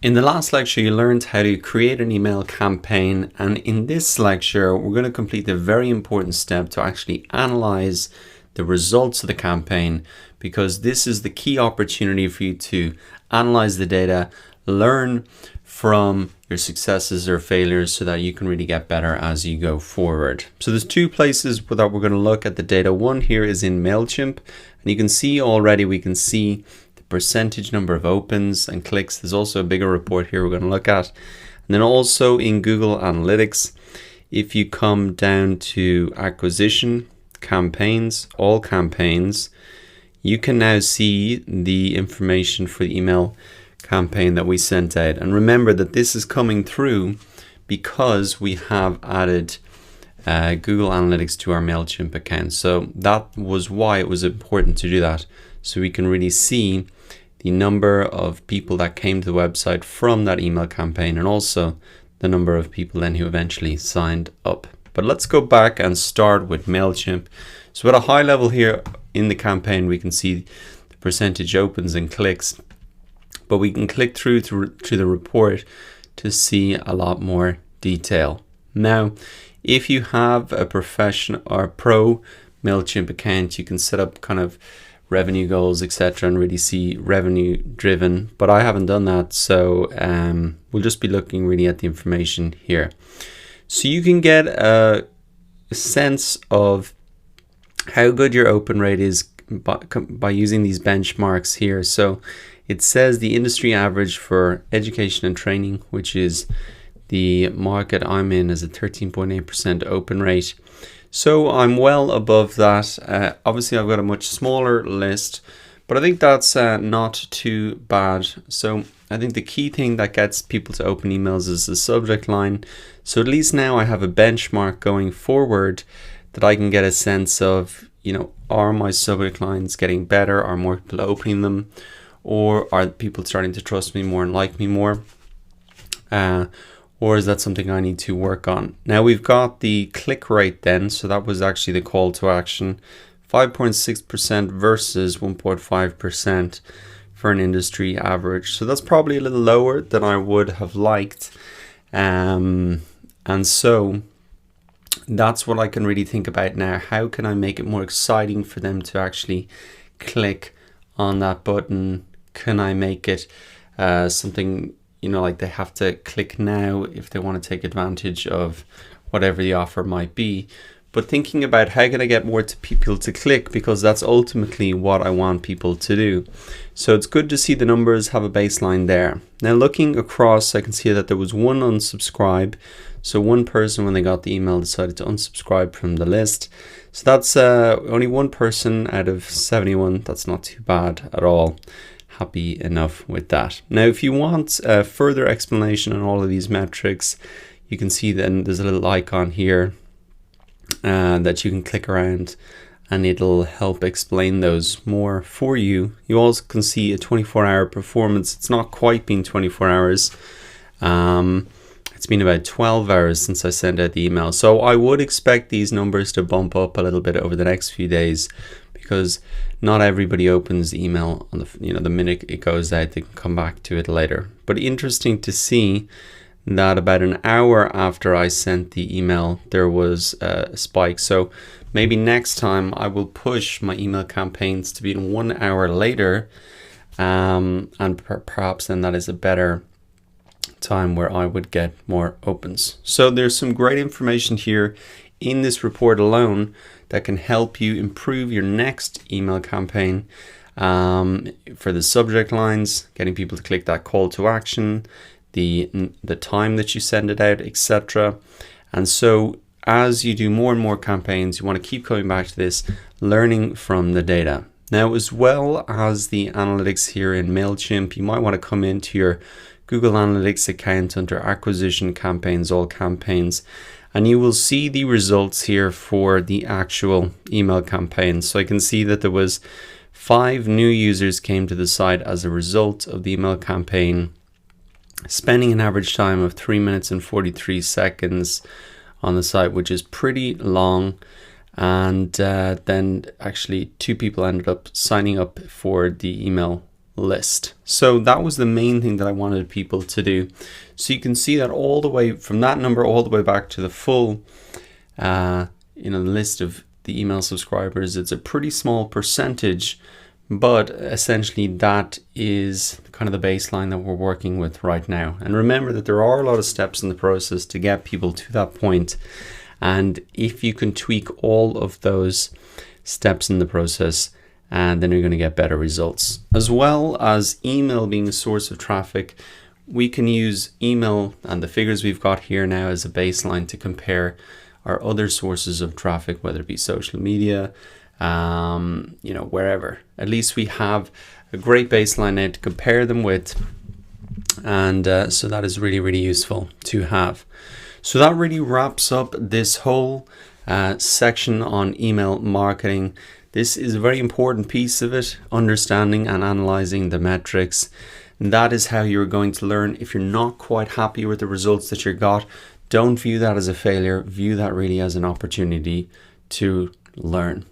In the last lecture, you learned how to create an email campaign, and in this lecture, we're going to complete a very important step to actually analyze the results of the campaign, because this is the key opportunity for you to analyze the data, learn from your successes or failures so that you can really get better as you go forward. So there's two places that we're going to look at the data. One here is in MailChimp, and you can see already, we can see percentage number of opens and clicks. There's also a bigger report here we're going to look at. And then also in Google Analytics, if you come down to acquisition, campaigns, all campaigns, you can now see the information for the email campaign that we sent out. And remember that this is coming through because we have added Google Analytics to our MailChimp account. So that was why it was important to do that. So we can really see the number of people that came to the website from that email campaign, and also the number of people then who eventually signed up. But let's go back and start with MailChimp. So at a high level here in the campaign, we can see the percentage opens and clicks, but we can click through to the report to see a lot more detail. Now, if you have a professional or pro MailChimp account, you can set up kind of revenue goals, etc., and really see revenue driven, but I haven't done that, so we'll just be looking really at the information here. So you can get a sense of how good your open rate is by using these benchmarks here. So it says the industry average for education and training, which is the market I'm in, is a 13.8% open rate. So I'm well above that. Obviously, I've got a much smaller list, but I think that's not too bad. So I think the key thing that gets people to open emails is the subject line. So at least now I have a benchmark going forward that I can get a sense of, are my subject lines getting better? Are more people opening them? Or are people starting to trust me more and like me more? Or is that something I need to work on? Now we've got the click rate then. So that was actually the call to action, 5.6% versus 1.5% for an industry average. So that's probably a little lower than I would have liked. And so that's what I can really think about now. How can I make it more exciting for them to actually click on that button? Can I make it something, like they have to click now if they want to take advantage of whatever the offer might be? But thinking about how can I get more people to click, because that's ultimately what I want people to do. So it's good to see the numbers have a baseline there. Now looking across, I can see that there was one unsubscribe. So one person, when they got the email, decided to unsubscribe from the list. So that's only one person out of 71. That's not too bad at all. Happy enough with that. Now, if you want further explanation on all of these metrics, you can see then there's a little icon here that you can click around, and it'll help explain those more for you. You also can see a 24-hour performance. It's not quite been 24 hours. It's been about 12 hours since I sent out the email. So I would expect these numbers to bump up a little bit over the next few days, because not everybody opens the email on the minute it goes out. They can come back to it later. But interesting to see that about an hour after I sent the email, there was a spike. So maybe next time I will push my email campaigns to be 1 hour later, and perhaps then that is a better time where I would get more opens. So there's some great information here in this report alone that can help you improve your next email campaign, for the subject lines, getting people to click that call to action, the time that you send it out, etc. And so as you do more and more campaigns, you want to keep coming back to this, learning from the data. Now, as well as the analytics here in MailChimp, you might want to come into your Google Analytics account under acquisition, campaigns, all campaigns, and you will see the results here for the actual email campaign. So I can see that there was 5 new users came to the site as a result of the email campaign, spending an average time of 3 minutes and 43 seconds on the site, which is pretty long. And then actually 2 people ended up signing up for the email list. So that was the main thing that I wanted people to do. So you can see that all the way from that number all the way back to the full list of the email subscribers. It's a pretty small percentage, but essentially that is kind of the baseline that we're working with right now. And remember that there are a lot of steps in the process to get people to that point. And if you can tweak all of those steps in the process, and then you're going to get better results. As well as email being a source of traffic, we can use email and the figures we've got here now as a baseline to compare our other sources of traffic, whether it be social media, wherever. At least we have a great baseline now to compare them with. And so that is really, really useful to have. So that really wraps up this whole section on email marketing. This is a very important piece of it, understanding and analyzing the metrics. And that is how you're going to learn. If you're not quite happy with the results that you got, don't view that as a failure. View that really as an opportunity to learn.